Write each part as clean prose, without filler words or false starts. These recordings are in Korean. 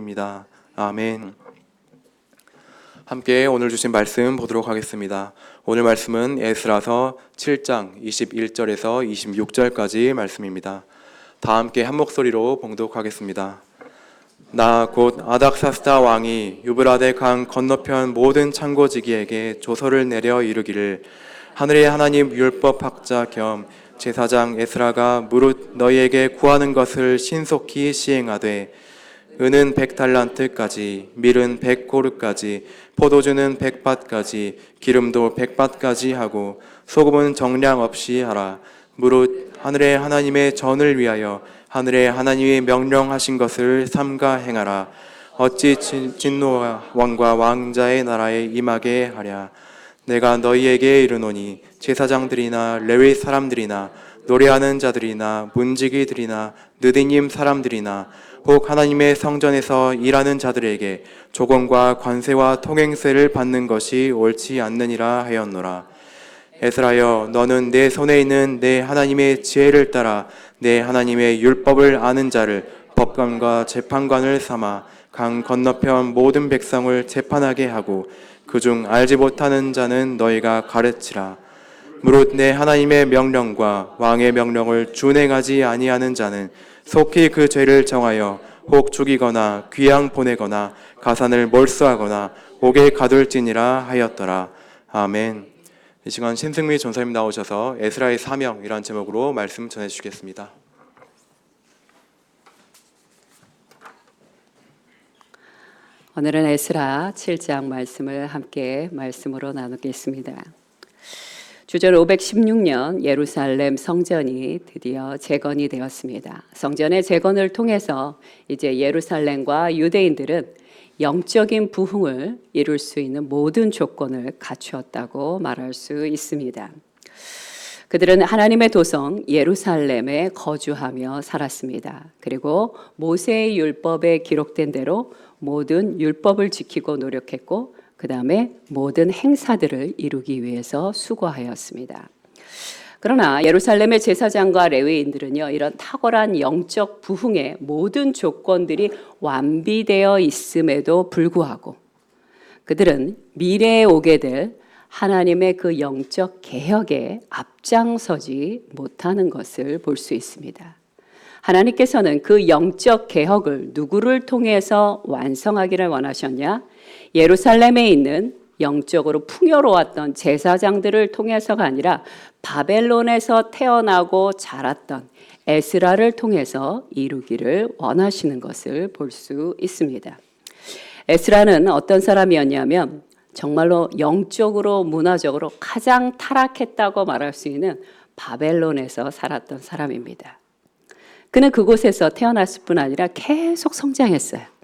기도드립니다. 아멘. 함께 오늘 주신 말씀 보도록 하겠습니다. 오늘 말씀은 에스라서 7장 21절에서 26절까지 말씀입니다. 다 함께 한 목소리로 봉독하겠습니다. 나 곧 아닥사스다 왕이 유브라데 강 건너편 모든 창고지기에게 조서를 내려 이르기를 하늘의 하나님 율법학자 겸 제사장 에스라가 무릇 너희에게 구하는 것을 신속히 시행하되 은은 100달란트까지 밀은 100고르까지 포도주는 100밭까지 기름도 100밭까지 하고 소금은 정량 없이 하라. 무릇 하늘의 하나님의 전을 위하여 하늘의 하나님이 명령하신 것을 삼가 행하라. 어찌 진노와 왕과 왕자의 나라에 임하게 하랴. 내가 너희에게 이르노니 제사장들이나 레위 사람들이나 노래하는 자들이나 문지기들이나 느디님 사람들이나 혹 하나님의 성전에서 일하는 자들에게 조공과 관세와 통행세를 받는 것이 옳지 않느니라 하였노라. 에스라여, 너는 내 손에 있는 내 하나님의 지혜를 따라 내 하나님의 율법을 아는 자를 법관과 재판관을 삼아 강 건너편 모든 백성을 재판하게 하고 그중 알지 못하는 자는 너희가 가르치라. 무릇 내 하나님의 명령과 왕의 명령을 준행하지 아니하는 자는 속히 그 죄를 정하여 혹 죽이거나 귀양 보내거나 가산을 몰수하거나 옥에 가둘지니라 하였더라. 아멘. 이 시간 신승미 전사님 나오셔서 에스라의 사명이라는 제목으로 말씀 전해주시겠습니다. 오늘은 에스라 7장 말씀을 함께 말씀으로 나누겠습니다. 주전 516년 예루살렘 성전이 드디어 재건이 되었습니다. 성전의 재건을 통해서 이제 예루살렘과 유대인들은 영적인 부흥을 이룰 수 있는 모든 조건을 갖추었다고 말할 수 있습니다. 그들은 하나님의 도성 예루살렘에 거주하며 살았습니다. 그리고 모세의 율법에 기록된 대로 모든 율법을 지키고 노력했고 그 다음에 모든 행사들을 이루기 위해서 수고하였습니다. 그러나 예루살렘의 제사장과 레위인들은요, 이런 탁월한 영적 부흥의 모든 조건들이 완비되어 있음에도 불구하고 그들은 미래에 오게 될 하나님의 그 영적 개혁에 앞장서지 못하는 것을 볼 수 있습니다. 하나님께서는 그 영적 개혁을 누구를 통해서 완성하기를 원하셨냐? 예루살렘에 있는 영적으로 풍요로웠던 제사장들을 통해서가 아니라 바벨론에서 태어나고 자랐던 에스라를 통해서 이루기를 원하시는 것을 볼 수 있습니다. 에스라는 어떤 사람이었냐면 정말로 영적으로 문화적으로 가장 타락했다고 말할 수 있는 바벨론에서 살았던 사람입니다. 그는 그곳에서 태어났을 뿐 아니라 계속 성장했어요.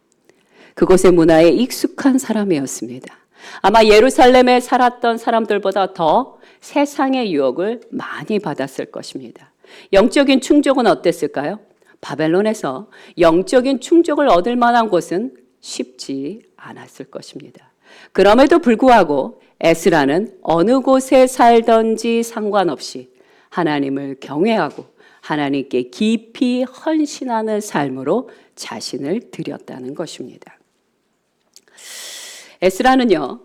그곳의 문화에 익숙한 사람이었습니다. 아마 예루살렘에 살았던 사람들보다 더 세상의 유혹을 많이 받았을 것입니다. 영적인 충족은 어땠을까요? 바벨론에서 영적인 충족을 얻을 만한 곳은 쉽지 않았을 것입니다. 그럼에도 불구하고 에스라는 어느 곳에 살던지 상관없이 하나님을 경외하고 하나님께 깊이 헌신하는 삶으로 자신을 드렸다는 것입니다. 에스라는요,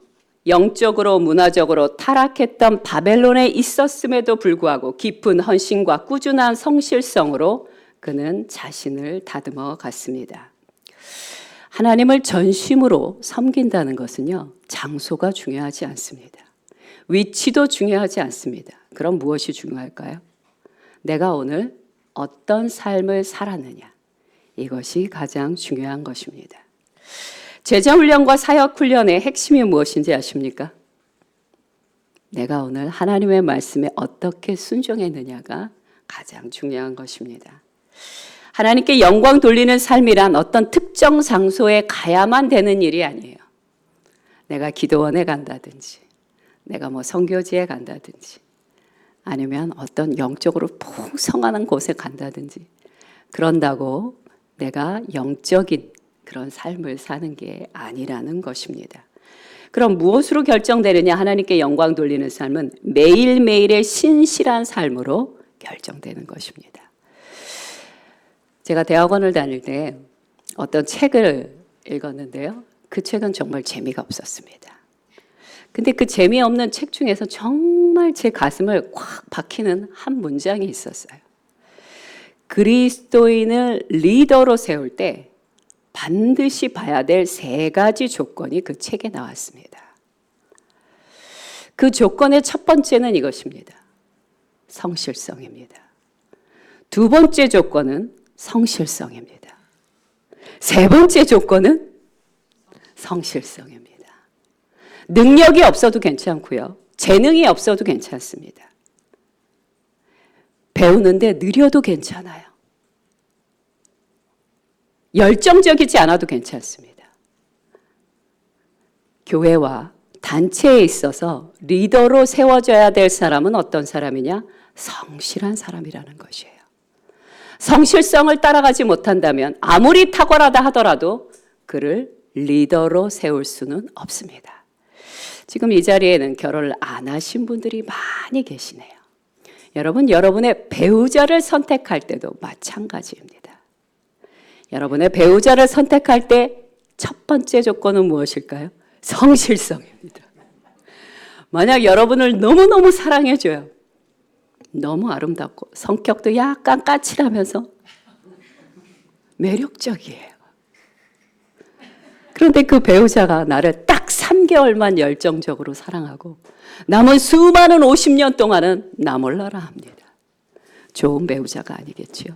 영적으로 문화적으로 타락했던 바벨론에 있었음에도 불구하고 깊은 헌신과 꾸준한 성실성으로 그는 자신을 다듬어 갔습니다. 하나님을 전심으로 섬긴다는 것은요, 장소가 중요하지 않습니다. 위치도 중요하지 않습니다. 그럼 무엇이 중요할까요? 내가 오늘 어떤 삶을 살았느냐, 이것이 가장 중요한 것입니다. 제자훈련과 사역훈련의 핵심이 무엇인지 아십니까? 내가 오늘 하나님의 말씀에 어떻게 순종했느냐가 가장 중요한 것입니다. 하나님께 영광 돌리는 삶이란 어떤 특정 장소에 가야만 되는 일이 아니에요. 내가 기도원에 간다든지, 내가 선교지에 간다든지, 아니면 어떤 영적으로 풍성한 곳에 간다든지, 그런다고 내가 영적인 그런 삶을 사는 게 아니라는 것입니다. 그럼 무엇으로 결정되느냐? 하나님께 영광 돌리는 삶은 매일매일의 신실한 삶으로 결정되는 것입니다. 제가 대학원을 다닐 때 어떤 책을 읽었는데요. 그 책은 정말 재미가 없었습니다. 근데 그 재미없는 책 중에서 정말 제 가슴을 꽉 박히는 한 문장이 있었어요. 그리스도인을 리더로 세울 때 반드시 봐야 될 3가지 조건이 그 책에 나왔습니다. 그 조건의 첫 번째는 이것입니다. 성실성입니다. 두 번째 조건은 성실성입니다. 세 번째 조건은 성실성입니다. 능력이 없어도 괜찮고요. 재능이 없어도 괜찮습니다. 배우는데 느려도 괜찮아요. 열정적이지 않아도 괜찮습니다. 교회와 단체에 있어서 리더로 세워져야 될 사람은 어떤 사람이냐? 성실한 사람이라는 것이에요. 성실성을 따라가지 못한다면 아무리 탁월하다 하더라도 그를 리더로 세울 수는 없습니다. 지금 이 자리에는 결혼을 안 하신 분들이 많이 계시네요. 여러분, 여러분의 배우자를 선택할 때도 마찬가지입니다. 여러분의 배우자를 선택할 때 첫 번째 조건은 무엇일까요? 성실성입니다. 만약 여러분을 너무너무 사랑해줘요. 너무 아름답고 성격도 약간 까칠하면서 매력적이에요. 그런데 그 배우자가 나를 딱 3개월만 열정적으로 사랑하고 남은 수많은 50년 동안은 나 몰라라 합니다. 좋은 배우자가 아니겠지요.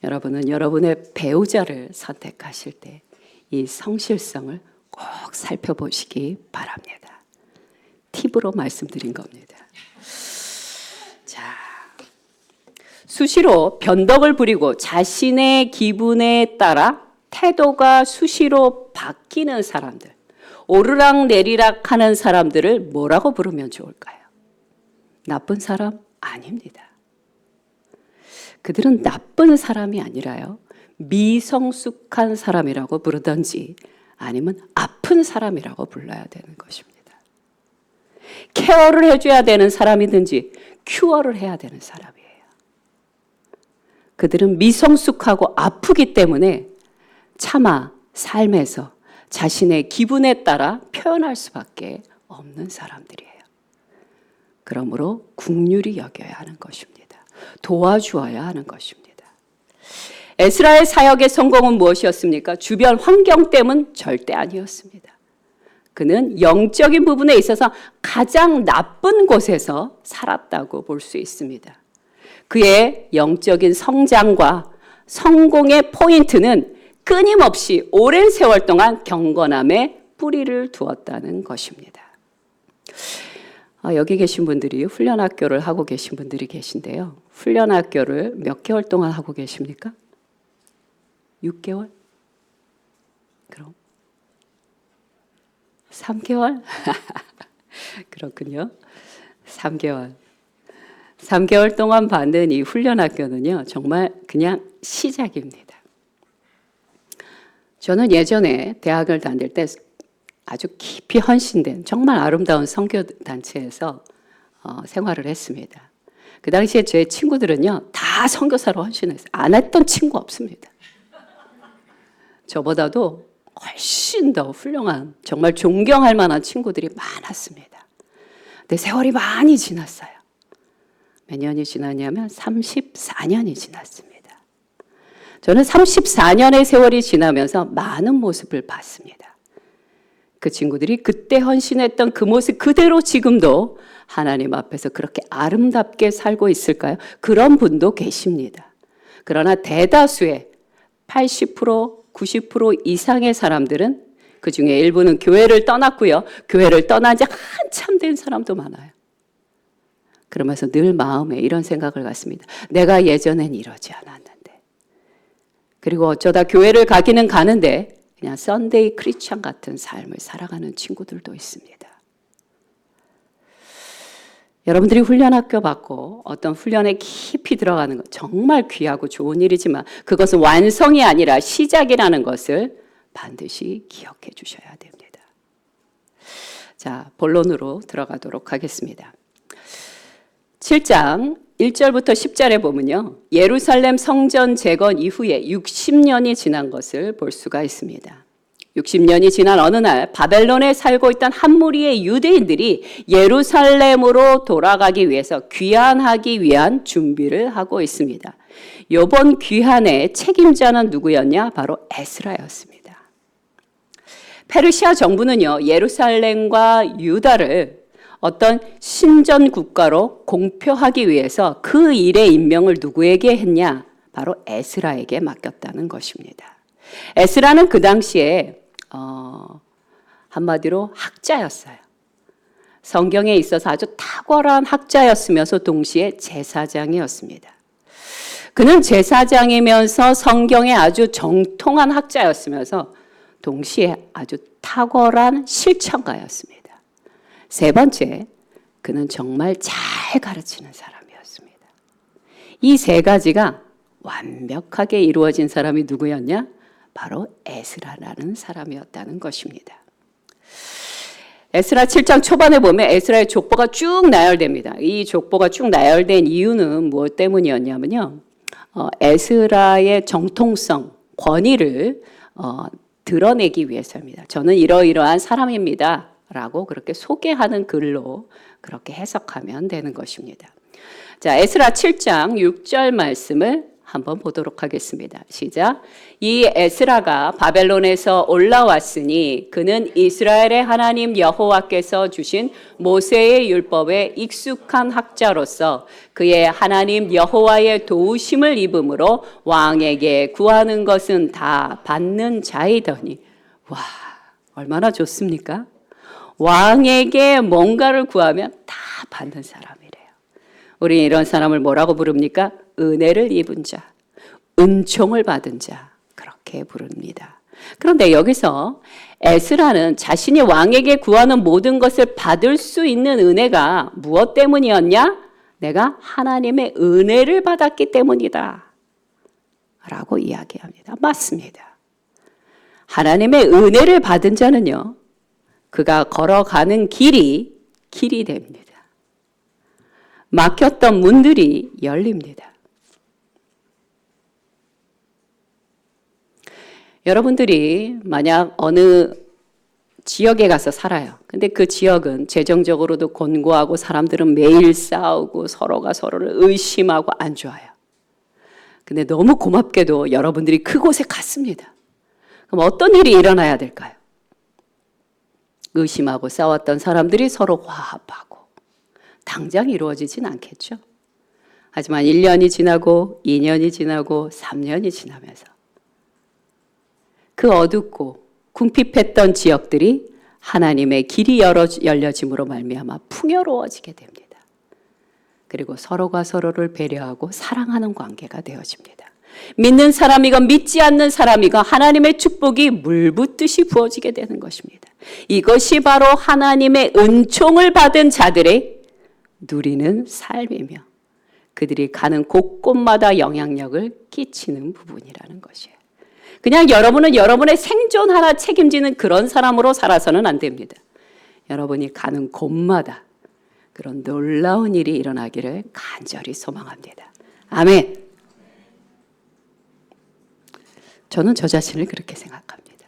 여러분은 여러분의 배우자를 선택하실 때 이 성실성을 꼭 살펴보시기 바랍니다. 팁으로 말씀드린 겁니다. 자, 수시로 변덕을 부리고 자신의 기분에 따라 태도가 수시로 바뀌는 사람들, 오르락내리락 하는 사람들을 뭐라고 부르면 좋을까요? 나쁜 사람? 아닙니다. 그들은 나쁜 사람이 아니라요, 미성숙한 사람이라고 부르든지 아니면 아픈 사람이라고 불러야 되는 것입니다. 케어를 해줘야 되는 사람이든지 큐어를 해야 되는 사람이에요. 그들은 미성숙하고 아프기 때문에 차마 삶에서 자신의 기분에 따라 표현할 수밖에 없는 사람들이에요. 그러므로 긍휼히 여겨야 하는 것입니다. 도와주어야 하는 것입니다. 에스라의 사역의 성공은 무엇이었습니까? 주변 환경 때문 절대 아니었습니다. 그는 영적인 부분에 있어서 가장 나쁜 곳에서 살았다고 볼 수 있습니다. 그의 영적인 성장과 성공의 포인트는 끊임없이 오랜 세월 동안 경건함에 뿌리를 두었다는 것입니다. 여기 계신 분들이 훈련학교를 하고 계신 분들이 계신데요. 훈련학교를 몇 개월 동안 하고 계십니까? 6개월? 그럼 3개월? 그렇군요. 3개월. 3개월 동안 받는 이 훈련학교는요, 정말 그냥 시작입니다. 저는 예전에 대학을 다닐 때 아주 깊이 헌신된 정말 아름다운 선교단체에서 생활을 했습니다. 그 당시에 제 친구들은요, 다 선교사로 헌신했어요. 안 했던 친구 없습니다. 저보다도 훨씬 더 훌륭한, 정말 존경할 만한 친구들이 많았습니다. 근데 세월이 많이 지났어요. 몇 년이 지났냐면 34년이 지났습니다. 저는 34년의 세월이 지나면서 많은 모습을 봤습니다. 그 친구들이 그때 헌신했던 그 모습 그대로 지금도 하나님 앞에서 그렇게 아름답게 살고 있을까요? 그런 분도 계십니다. 그러나 대다수의 80%, 90% 이상의 사람들은 그중에 일부는 교회를 떠났고요. 교회를 떠난 지 한참 된 사람도 많아요. 그러면서 늘 마음에 이런 생각을 갖습니다. 내가 예전엔 이러지 않았는데. 그리고 어쩌다 교회를 가기는 가는데 그냥 썬데이 크리스찬 같은 삶을 살아가는 친구들도 있습니다. 여러분들이 훈련학교 받고 어떤 훈련에 깊이 들어가는 것 정말 귀하고 좋은 일이지만 그것은 완성이 아니라 시작이라는 것을 반드시 기억해 주셔야 됩니다. 자, 본론으로 들어가도록 하겠습니다. 7장 1절부터 10절에 보면요. 예루살렘 성전 재건 이후에 60년이 지난 것을 볼 수가 있습니다. 60년이 지난 어느 날 바벨론에 살고 있던 한 무리의 유대인들이 예루살렘으로 돌아가기 위해서 귀환하기 위한 준비를 하고 있습니다. 이번 귀환의 책임자는 누구였냐? 바로 에스라였습니다. 페르시아 정부는요, 예루살렘과 유다를 어떤 신전 국가로 공표하기 위해서 그 일의 임명을 누구에게 했냐? 바로 에스라에게 맡겼다는 것입니다. 에스라는 그 당시에 한마디로 학자였어요. 성경에 있어서 아주 탁월한 학자였으면서 동시에 제사장이었습니다. 그는 제사장이면서 성경에 아주 정통한 학자였으면서 동시에 아주 탁월한 실천가였습니다. 세 번째, 그는 정말 잘 가르치는 사람이었습니다. 이 세 가지가 완벽하게 이루어진 사람이 누구였냐? 바로 에스라라는 사람이었다는 것입니다. 에스라 7장 초반에 보면 에스라의 족보가 쭉 나열됩니다. 이 족보가 쭉 나열된 이유는 무엇 때문이었냐면요. 에스라의 정통성, 권위를 드러내기 위해서입니다. 저는 이러이러한 사람입니다. 라고 그렇게 소개하는 글로 그렇게 해석하면 되는 것입니다. 자, 에스라 7장 6절 말씀을 한번 보도록 하겠습니다. 시작. 이 에스라가 바벨론에서 올라왔으니 그는 이스라엘의 하나님 여호와께서 주신 모세의 율법에 익숙한 학자로서 그의 하나님 여호와의 도우심을 입음으로 왕에게 구하는 것은 다 받는 자이더니. 와, 얼마나 좋습니까? 왕에게 뭔가를 구하면 다 받는 사람이래요. 우리는 이런 사람을 뭐라고 부릅니까? 은혜를 입은 자, 은총을 받은 자, 그렇게 부릅니다. 그런데 여기서 에스라는 자신이 왕에게 구하는 모든 것을 받을 수 있는 은혜가 무엇 때문이었냐? 내가 하나님의 은혜를 받았기 때문이다 라고 이야기합니다. 맞습니다. 하나님의 은혜를 받은 자는요, 그가 걸어가는 길이 됩니다. 막혔던 문들이 열립니다. 여러분들이 만약 어느 지역에 가서 살아요. 근데 그 지역은 재정적으로도 곤고하고 사람들은 매일 싸우고 서로가 서로를 의심하고 안 좋아요. 근데 너무 고맙게도 여러분들이 그곳에 갔습니다. 그럼 어떤 일이 일어나야 될까요? 의심하고 싸웠던 사람들이 서로 화합하고 당장 이루어지진 않겠죠. 하지만 1년이 지나고 2년이 지나고 3년이 지나면서 그 어둡고 궁핍했던 지역들이 하나님의 길이 열려짐으로 말미암아 풍요로워지게 됩니다. 그리고 서로가 서로를 배려하고 사랑하는 관계가 되어집니다. 믿는 사람이건 믿지 않는 사람이건 하나님의 축복이 물붓듯이 부어지게 되는 것입니다. 이것이 바로 하나님의 은총을 받은 자들의 누리는 삶이며 그들이 가는 곳곳마다 영향력을 끼치는 부분이라는 것이에요. 그냥 여러분은 여러분의 생존 하나 책임지는 그런 사람으로 살아서는 안 됩니다. 여러분이 가는 곳마다 그런 놀라운 일이 일어나기를 간절히 소망합니다. 아멘. 저는 저 자신을 그렇게 생각합니다.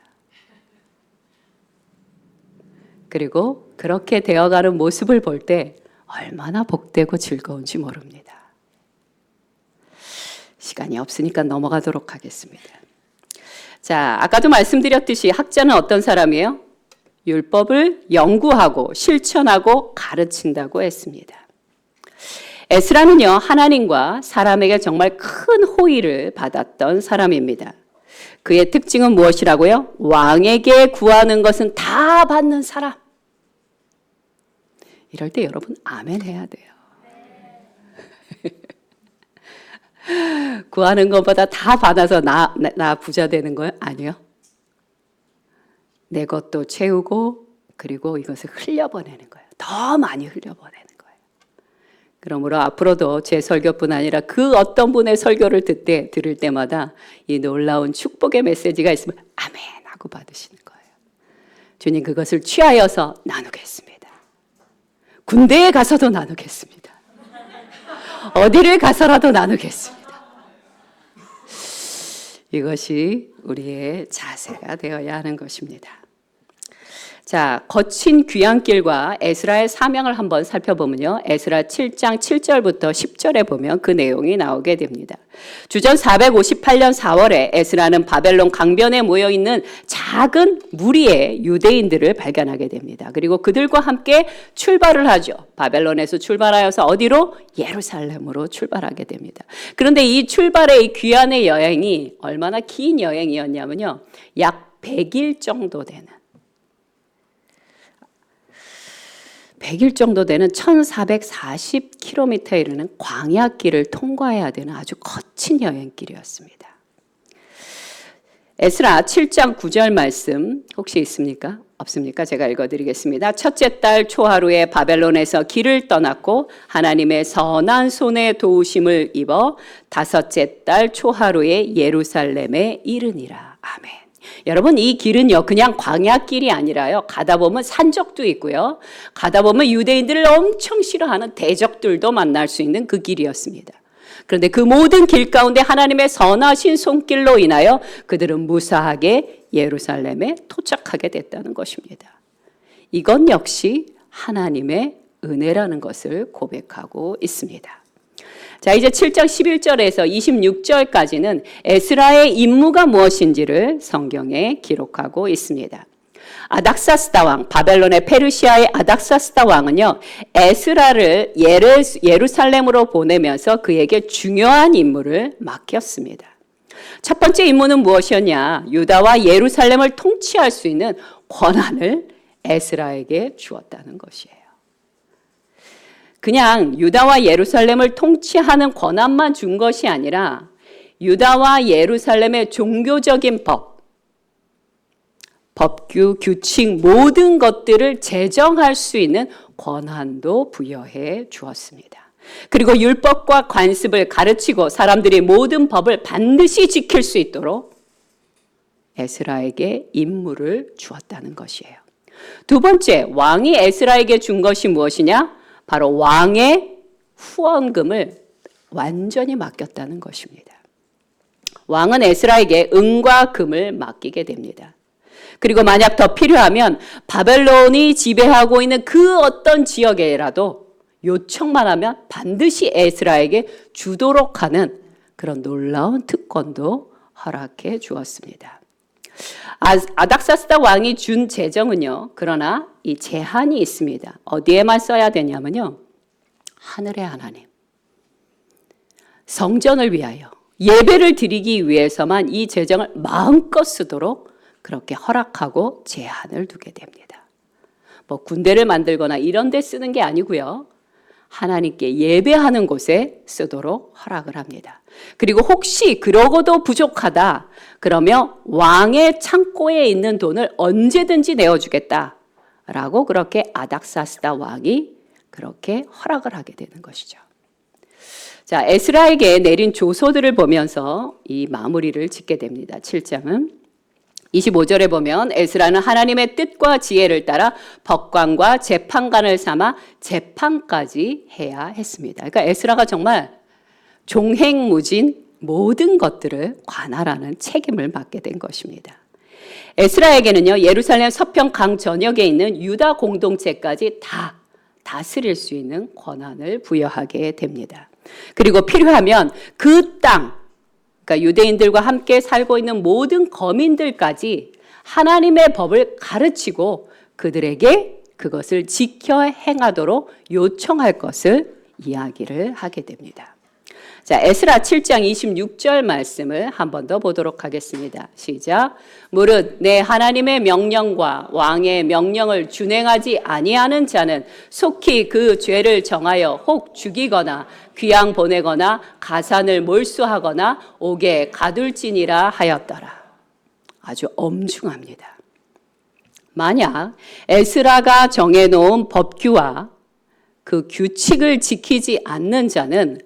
그리고 그렇게 되어가는 모습을 볼 때 얼마나 복되고 즐거운지 모릅니다. 시간이 없으니까 넘어가도록 하겠습니다. 자, 아까도 말씀드렸듯이 학자는 어떤 사람이에요? 율법을 연구하고 실천하고 가르친다고 했습니다. 에스라는요, 하나님과 사람에게 정말 큰 호의를 받았던 사람입니다. 그의 특징은 무엇이라고요? 왕에게 구하는 것은 다 받는 사람. 이럴 때 여러분 아멘 해야 돼요. 구하는 것보다 다 받아서 나 부자 되는 거예요? 아니요. 내 것도 채우고 그리고 이것을 흘려보내는 거예요. 더 많이 흘려보내는 거예요. 그러므로 앞으로도 제 설교뿐 아니라 그 어떤 분의 설교를 들을 때마다 이 놀라운 축복의 메시지가 있으면 아멘 하고 받으시는 거예요. 주님, 그것을 취하여서 나누겠습니다. 군대에 가서도 나누겠습니다. 어디를 가서라도 나누겠습니다. 이것이 우리의 자세가 되어야 하는 것입니다. 자, 거친 귀향길과 에스라의 사명을 한번 살펴보면요. 에스라 7장 7절부터 10절에 보면 그 내용이 나오게 됩니다. 주전 458년 4월에 에스라는 바벨론 강변에 모여있는 작은 무리의 유대인들을 발견하게 됩니다. 그리고 그들과 함께 출발을 하죠. 바벨론에서 출발하여서 어디로? 예루살렘으로 출발하게 됩니다. 그런데 이 출발의 이 귀환의 여행이 얼마나 긴 여행이었냐면요. 약 100일 정도 되는 100일 정도 되는 1440km에 이르는 광야길을 통과해야 되는 아주 거친 여행길이었습니다. 에스라 7장 9절 말씀 혹시 있습니까? 없습니까? 제가 읽어드리겠습니다. 첫째 달 초하루에 바벨론에서 길을 떠났고 하나님의 선한 손에 도우심을 입어 다섯째 달 초하루에 예루살렘에 이르니라. 아멘. 여러분, 이 길은요 그냥 광야길이 아니라요, 가다 보면 산적도 있고요, 가다 보면 유대인들을 엄청 싫어하는 대적들도 만날 수 있는 그 길이었습니다. 그런데 그 모든 길 가운데 하나님의 선하신 손길로 인하여 그들은 무사하게 예루살렘에 도착하게 됐다는 것입니다. 이건 역시 하나님의 은혜라는 것을 고백하고 있습니다. 자, 이제 7장 11절에서 26절까지는 에스라의 임무가 무엇인지를 성경에 기록하고 있습니다. 아닥사스다 왕, 바벨론의 페르시아의 아닥사스다 왕은요, 에스라를 예루살렘으로 보내면서 그에게 중요한 임무를 맡겼습니다. 첫 번째 임무는 무엇이었냐? 유다와 예루살렘을 통치할 수 있는 권한을 에스라에게 주었다는 것이에요. 그냥 유다와 예루살렘을 통치하는 권한만 준 것이 아니라 유다와 예루살렘의 종교적인 법규, 규칙 모든 것들을 제정할 수 있는 권한도 부여해 주었습니다. 그리고 율법과 관습을 가르치고 사람들이 모든 법을 반드시 지킬 수 있도록 에스라에게 임무를 주었다는 것이에요. 두 번째, 왕이 에스라에게 준 것이 무엇이냐? 바로 왕의 후원금을 완전히 맡겼다는 것입니다. 왕은 에스라에게 은과 금을 맡기게 됩니다. 그리고 만약 더 필요하면 바벨론이 지배하고 있는 그 어떤 지역에라도 요청만 하면 반드시 에스라에게 주도록 하는 그런 놀라운 특권도 허락해 주었습니다. 아닥사스다 왕이 준 재정은요, 그러나 이 제한이 있습니다. 어디에만 써야 되냐면요, 하늘의 하나님, 성전을 위하여 예배를 드리기 위해서만 이 재정을 마음껏 쓰도록 그렇게 허락하고 제한을 두게 됩니다. 뭐 군대를 만들거나 이런 데 쓰는 게 아니고요, 하나님께 예배하는 곳에 쓰도록 허락을 합니다. 그리고 혹시 그러고도 부족하다 그러면 왕의 창고에 있는 돈을 언제든지 내어주겠다라고 그렇게 아닥사스다 왕이 그렇게 허락을 하게 되는 것이죠. 자, 에스라에게 내린 조서들을 보면서 이 마무리를 짓게 됩니다. 7장은 25절에 보면 에스라는 하나님의 뜻과 지혜를 따라 법관과 재판관을 삼아 재판까지 해야 했습니다. 그러니까 에스라가 정말 종횡무진 모든 것들을 관할하는 책임을 맡게 된 것입니다. 에스라에게는요, 예루살렘 서편 강 전역에 있는 유다 공동체까지 다 다스릴 수 있는 권한을 부여하게 됩니다. 그리고 필요하면 그 땅, 그러니까 유대인들과 함께 살고 있는 모든 거민들까지 하나님의 법을 가르치고 그들에게 그것을 지켜 행하도록 요청할 것을 이야기를 하게 됩니다. 자, 에스라 7장 26절 말씀을 한 번 더 보도록 하겠습니다. 시작. 무릇 내 하나님의 명령과 왕의 명령을 준행하지 아니하는 자는 속히 그 죄를 정하여 혹 죽이거나 귀양 보내거나 가산을 몰수하거나 옥에 가둘지니라 하였더라. 아주 엄중합니다. 만약 에스라가 정해놓은 법규와 그 규칙을 지키지 않는 자는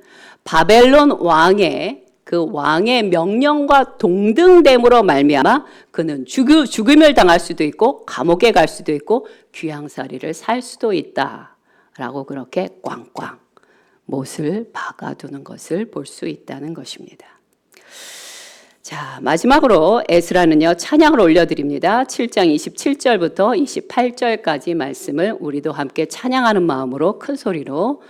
바벨론 왕의 그 왕의 명령과 동등됨으로 말미암아 그는 죽음을 당할 수도 있고 감옥에 갈 수도 있고 귀양살이를 살 수도 있다라고 그렇게 꽝꽝 못을 박아두는 것을 볼 수 있다는 것입니다. 자, 마지막으로 에스라는요, 찬양을 올려드립니다. 7장 27절부터 28절까지 말씀을 우리도 함께 찬양하는 마음으로 큰 소리로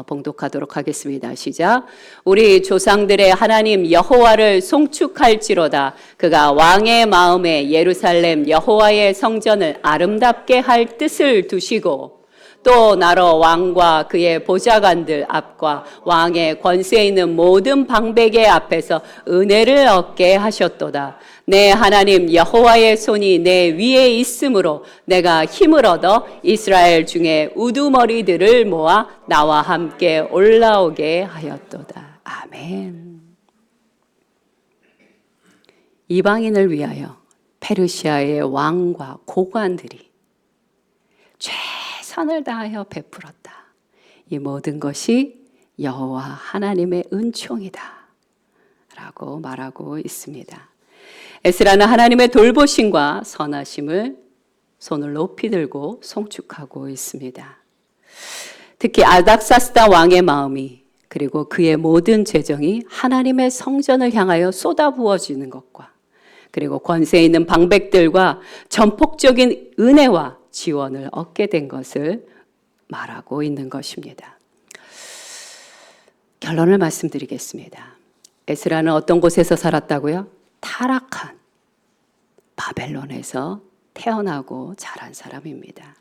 봉독하도록 하겠습니다. 시작. 우리 조상들의 하나님 여호와를 송축할지로다. 그가 왕의 마음에 예루살렘 여호와의 성전을 아름답게 할 뜻을 두시고 또 나로 왕과 그의 보좌관들 앞과 왕의 권세 있는 모든 방백의 앞에서 은혜를 얻게 하셨도다. 내 하나님 여호와의 손이 내 위에 있으므로 내가 힘을 얻어 이스라엘 중에 우두머리들을 모아 나와 함께 올라오게 하였도다. 아멘. 이방인을 위하여 페르시아의 왕과 고관들이 최선을 다하여 베풀었다. 이 모든 것이 여호와 하나님의 은총이다 라고 말하고 있습니다. 에스라는 하나님의 돌보심과 선하심을 손을 높이 들고 송축하고 있습니다. 특히 아닥사스다 왕의 마음이 그리고 그의 모든 재정이 하나님의 성전을 향하여 쏟아부어지는 것과 그리고 권세 있는 방백들과 전폭적인 은혜와 지원을 얻게 된 것을 말하고 있는 것입니다. 결론을 말씀드리겠습니다. 에스라는 어떤 곳에서 살았다고요? 타락한 바벨론에서 태어나고 자란 사람입니다.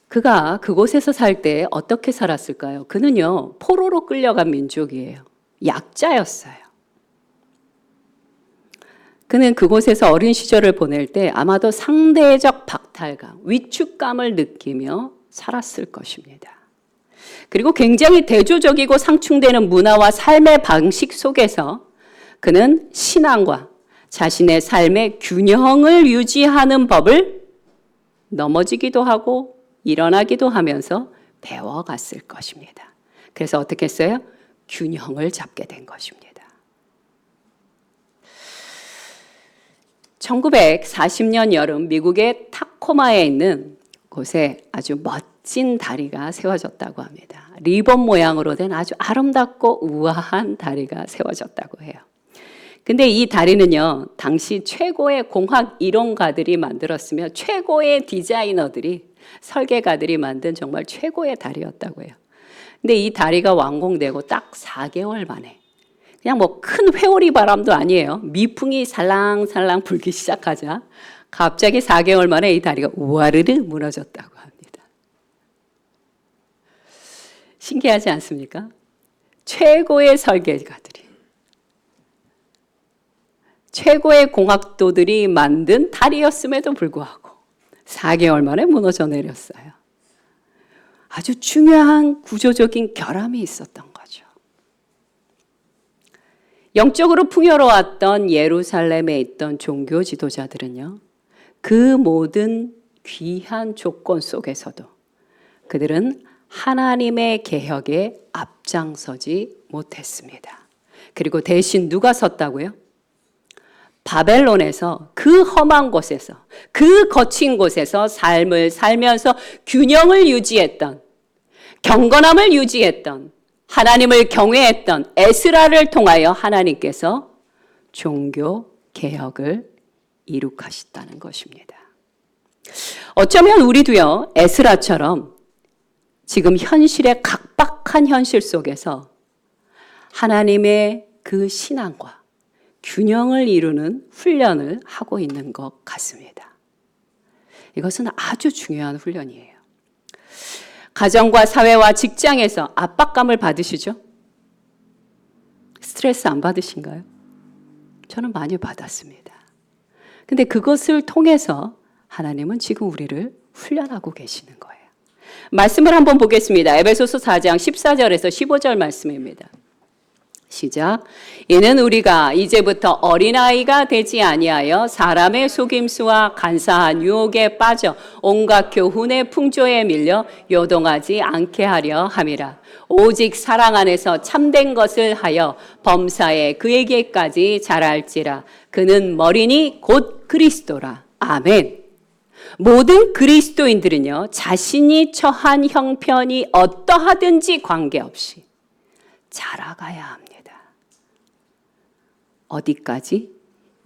그가 그곳에서 살 때 어떻게 살았을까요? 그는요, 포로로 끌려간 민족이에요. 약자였어요. 그는 그곳에서 어린 시절을 보낼 때 아마도 상대적 박탈감, 위축감을 느끼며 살았을 것입니다. 그리고 굉장히 대조적이고 상충되는 문화와 삶의 방식 속에서 그는 신앙과 자신의 삶의 균형을 유지하는 법을 넘어지기도 하고 일어나기도 하면서 배워갔을 것입니다. 그래서 어떻게 했어요? 균형을 잡게 된 것입니다. 1940년 여름 미국의 타코마에 있는 곳에 아주 멋진 다리가 세워졌다고 합니다. 리본 모양으로 된 아주 아름답고 우아한 다리가 세워졌다고 해요. 근데 이 다리는요, 당시 최고의 공학 이론가들이 만들었으며 최고의 디자이너들이, 설계가들이 만든 정말 최고의 다리였다고 해요. 근데 이 다리가 완공되고 딱 4개월 만에 그냥 뭐 큰 회오리 바람도 아니에요. 미풍이 살랑살랑 불기 시작하자 갑자기 4개월 만에 이 다리가 우아르르 무너졌다고 합니다. 신기하지 않습니까? 최고의 설계가들이, 최고의 공학도들이 만든 다리였음에도 불구하고 4개월 만에 무너져 내렸어요. 아주 중요한 구조적인 결함이 있었던 거죠. 영적으로 풍요로웠던 예루살렘에 있던 종교 지도자들은요, 그 모든 귀한 조건 속에서도 그들은 하나님의 개혁에 앞장서지 못했습니다. 그리고 대신 누가 섰다고요? 바벨론에서 그 험한 곳에서, 그 거친 곳에서 삶을 살면서 균형을 유지했던, 경건함을 유지했던, 하나님을 경외했던 에스라를 통하여 하나님께서 종교 개혁을 이룩하셨다는 것입니다. 어쩌면 우리도요, 에스라처럼 지금 현실의 각박한 현실 속에서 하나님의 그 신앙과 균형을 이루는 훈련을 하고 있는 것 같습니다. 이것은 아주 중요한 훈련이에요. 가정과 사회와 직장에서 압박감을 받으시죠? 스트레스 안 받으신가요? 저는 많이 받았습니다. 근데 그것을 통해서 하나님은 지금 우리를 훈련하고 계시는 거예요. 말씀을 한번 보겠습니다. 에베소서 4장 14절에서 15절 말씀입니다. 시작. 이는 우리가 이제부터 어린아이가 되지 아니하여 사람의 속임수와 간사한 유혹에 빠져 온갖 교훈의 풍조에 밀려 요동하지 않게 하려 함이라. 오직 사랑 안에서 참된 것을 하여 범사에 그에게까지 자랄지라. 그는 머리니 곧 그리스도라. 아멘. 모든 그리스도인들은요, 자신이 처한 형편이 어떠하든지 관계없이 자라가야 합니다. 어디까지?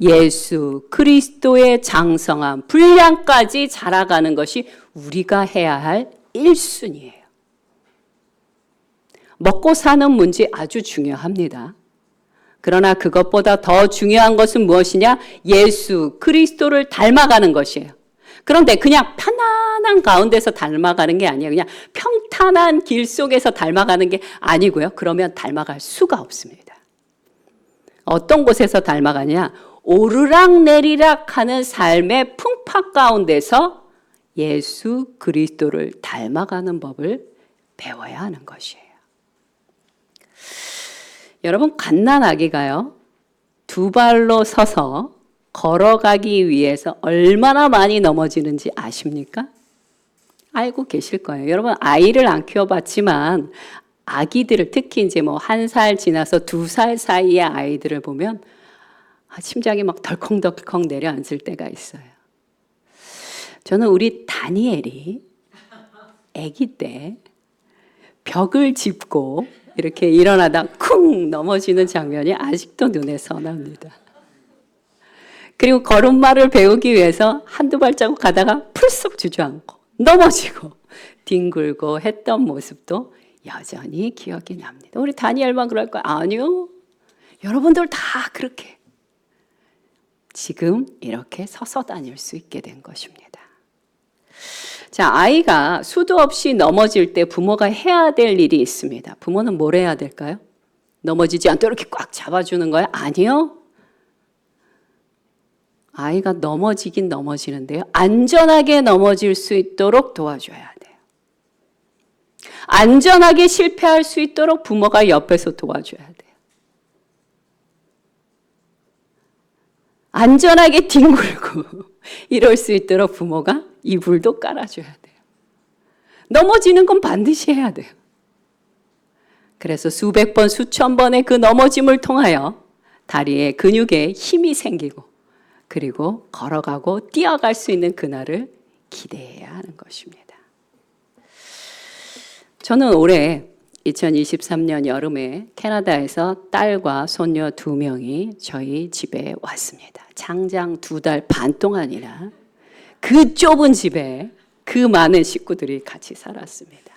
예수 그리스도의 장성함, 분량까지 자라가는 것이 우리가 해야 할 1순위예요. 먹고 사는 문제 아주 중요합니다. 그러나 그것보다 더 중요한 것은 무엇이냐? 예수 그리스도를 닮아가는 것이에요. 그런데 그냥 편안한 가운데서 닮아가는 게 아니에요. 그냥 평탄한 길 속에서 닮아가는 게 아니고요. 그러면 닮아갈 수가 없습니다. 어떤 곳에서 닮아가냐? 오르락내리락 하는 삶의 풍파 가운데서 예수 그리스도를 닮아가는 법을 배워야 하는 것이에요. 여러분, 갓난아기가요, 두 발로 서서 걸어가기 위해서 얼마나 많이 넘어지는지 아십니까? 알고 계실 거예요. 여러분, 아이를 안 키워봤지만 아기들을, 특히 이제 뭐 1살 지나서 2살 사이의 아이들을 보면 심장이 막 덜컹덜컹 내려앉을 때가 있어요. 저는 우리 다니엘이 아기 때 벽을 짚고 이렇게 일어나다 쿵 넘어지는 장면이 아직도 눈에 선합니다. 그리고 걸음마를 배우기 위해서 한두 발자국 가다가 풀썩 주저앉고 넘어지고 뒹굴고 했던 모습도 여전히 기억이 납니다. 우리 다니엘만 그럴까요? 아니요. 여러분들 다 그렇게 지금 이렇게 서서 다닐 수 있게 된 것입니다. 자, 아이가 수도 없이 넘어질 때 부모가 해야 될 일이 있습니다. 부모는 뭘 해야 될까요? 넘어지지 않도록 이렇게 꽉 잡아주는 거예요? 아니요. 아이가 넘어지긴 넘어지는데요. 안전하게 넘어질 수 있도록 도와줘야 돼요. 안전하게 실패할 수 있도록 부모가 옆에서 도와줘야 돼요. 안전하게 뒹굴고 이럴 수 있도록 부모가 이불도 깔아줘야 돼요. 넘어지는 건 반드시 해야 돼요. 그래서 수백 번, 수천 번의 그 넘어짐을 통하여 다리에 근육에 힘이 생기고 그리고 걸어가고 뛰어갈 수 있는 그날을 기대해야 하는 것입니다. 저는 올해 2023년 여름에 캐나다에서 딸과 손녀 2명이 저희 집에 왔습니다. 장장 2달 반 동안이나 그 좁은 집에 그 많은 식구들이 같이 살았습니다.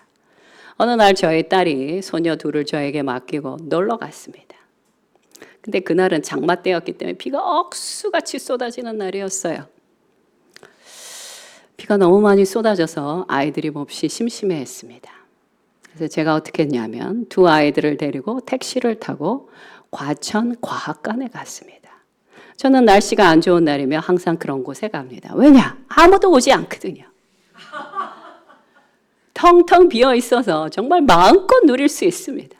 어느 날 저희 딸이 손녀 2를 저에게 맡기고 놀러 갔습니다. 근데 그날은 장마 때였기 때문에 비가 억수같이 쏟아지는 날이었어요. 비가 너무 많이 쏟아져서 아이들이 몹시 심심해했습니다. 그래서 제가 어떻게 했냐면 2 아이들을 데리고 택시를 타고 과천 과학관에 갔습니다. 저는 날씨가 안 좋은 날이면 항상 그런 곳에 갑니다. 왜냐? 아무도 오지 않거든요. 텅텅 비어 있어서 정말 마음껏 누릴 수 있습니다.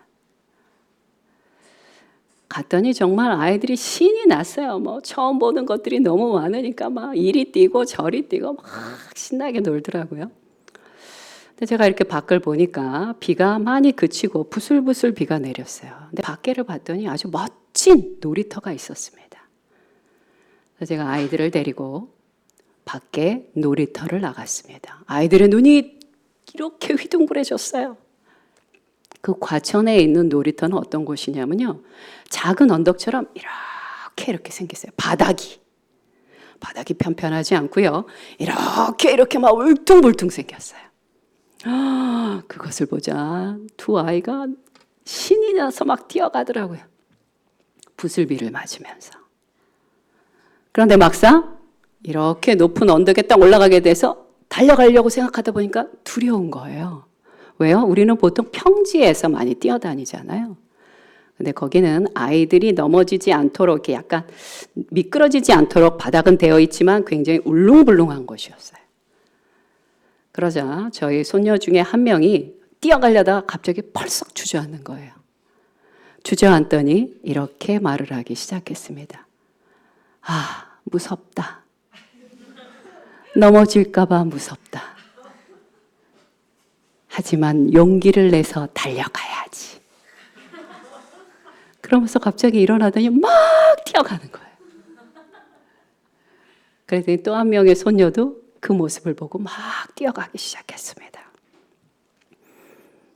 갔더니 정말 아이들이 신이 났어요. 뭐 처음 보는 것들이 너무 많으니까 막 이리 뛰고 저리 뛰고 막 신나게 놀더라고요. 근데 제가 이렇게 밖을 보니까 비가 많이 그치고 부슬부슬 비가 내렸어요. 근데 밖에를 봤더니 아주 멋진 놀이터가 있었습니다. 그래서 제가 아이들을 데리고 밖에 놀이터를 나갔습니다. 아이들의 눈이 이렇게 휘둥그레졌어요. 그 과천에 있는 놀이터는 어떤 곳이냐면요. 작은 언덕처럼 이렇게 생겼어요. 바닥이 편편하지 않고요. 이렇게 막 울퉁불퉁 생겼어요. 그것을 보자 2 아이가 신이 나서 막 뛰어가더라고요. 부슬비를 맞으면서. 그런데 막상 이렇게 높은 언덕에 딱 올라가게 돼서 달려가려고 생각하다 보니까 두려운 거예요. 왜요? 우리는 보통 평지에서 많이 뛰어다니잖아요. 근데 거기는 아이들이 넘어지지 않도록 이렇게 약간 미끄러지지 않도록 바닥은 되어 있지만 굉장히 울릉불릉한 곳이었어요. 그러자 저희 손녀 중에 한 명이 뛰어가려다가 갑자기 펄썩 주저앉는 거예요. 주저앉더니 이렇게 말을 하기 시작했습니다. 아, 무섭다. 넘어질까 봐 무섭다. 하지만 용기를 내서 달려가야지. 그러면서 갑자기 일어나더니 막 뛰어가는 거예요. 그랬더니 또 한 명의 손녀도 그 모습을 보고 막 뛰어가기 시작했습니다.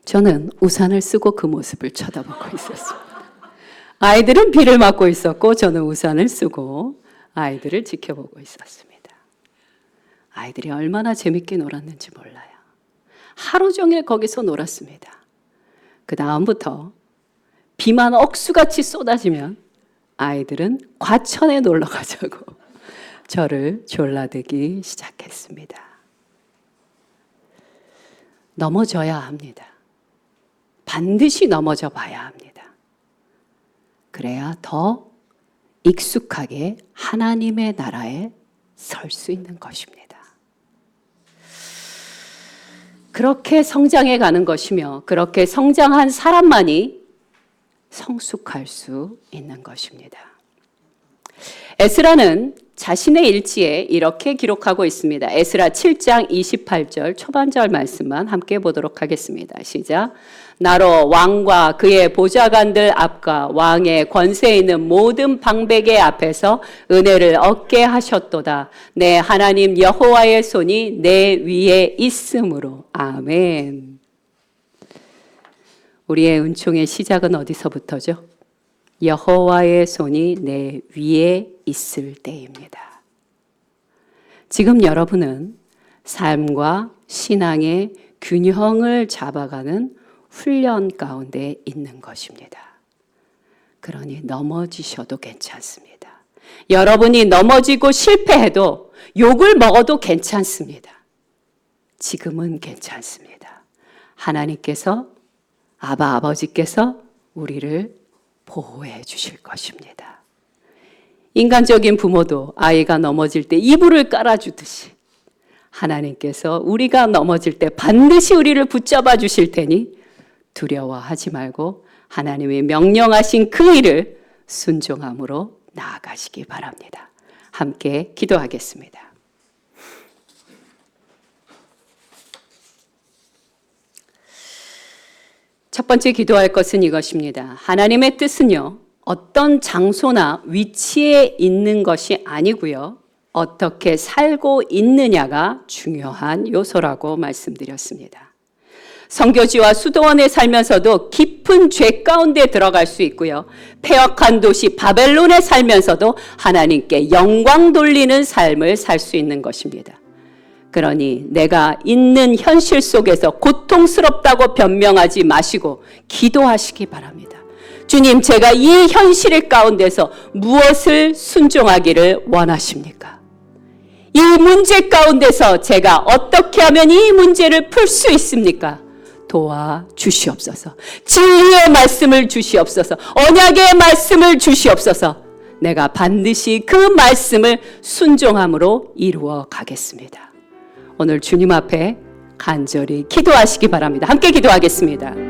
저는 우산을 쓰고 그 모습을 쳐다보고 있었습니다. 아이들은 비를 맞고 있었고 저는 우산을 쓰고 아이들을 지켜보고 있었습니다. 아이들이 얼마나 재밌게 놀았는지 몰라요. 하루 종일 거기서 놀았습니다. 그 다음부터 비만 억수같이 쏟아지면 아이들은 과천에 놀러 가자고 저를 졸라대기 시작했습니다. 넘어져야 합니다. 반드시 넘어져 봐야 합니다. 그래야 더 익숙하게 하나님의 나라에 설 수 있는 것입니다. 그렇게 성장해 가는 것이며 그렇게 성장한 사람만이 성숙할 수 있는 것입니다. 에스라는 자신의 일지에 이렇게 기록하고 있습니다. 에스라 7장 28절 초반절 말씀만 함께 보도록 하겠습니다. 시작. 나로 왕과 그의 보좌관들 앞과 왕의 권세 있는 모든 방백의 앞에서 은혜를 얻게 하셨도다. 내 하나님 여호와의 손이 내 위에 있으므로. 아멘. 우리의 은총의 시작은 어디서부터죠? 여호와의 손이 내 위에 있을 때입니다. 지금 여러분은 삶과 신앙의 균형을 잡아가는 훈련 가운데 있는 것입니다. 그러니 넘어지셔도 괜찮습니다. 여러분이 넘어지고 실패해도 욕을 먹어도 괜찮습니다. 지금은 괜찮습니다. 하나님께서 아버지께서 우리를 보호해 주실 것입니다. 인간적인 부모도 아이가 넘어질 때 이불을 깔아주듯이 하나님께서 우리가 넘어질 때 반드시 우리를 붙잡아 주실 테니 두려워하지 말고 하나님의 명령하신 그 일을 순종함으로 나아가시기 바랍니다. 함께 기도하겠습니다. 첫 번째 기도할 것은 이것입니다. 하나님의 뜻은요, 어떤 장소나 위치에 있는 것이 아니고요, 어떻게 살고 있느냐가 중요한 요소라고 말씀드렸습니다. 선교지와 수도원에 살면서도 깊은 죄 가운데 들어갈 수 있고요, 폐역한 도시 바벨론에 살면서도 하나님께 영광 돌리는 삶을 살 수 있는 것입니다. 그러니 내가 있는 현실 속에서 고통스럽다고 변명하지 마시고 기도하시기 바랍니다. 주님, 제가 이 현실 가운데서 무엇을 순종하기를 원하십니까? 이 문제 가운데서 제가 어떻게 하면 이 문제를 풀 수 있습니까? 도와주시옵소서. 진리의 말씀을 주시옵소서. 언약의 말씀을 주시옵소서. 내가 반드시 그 말씀을 순종함으로 이루어 가겠습니다. 오늘 주님 앞에 간절히 기도하시기 바랍니다. 함께 기도하겠습니다.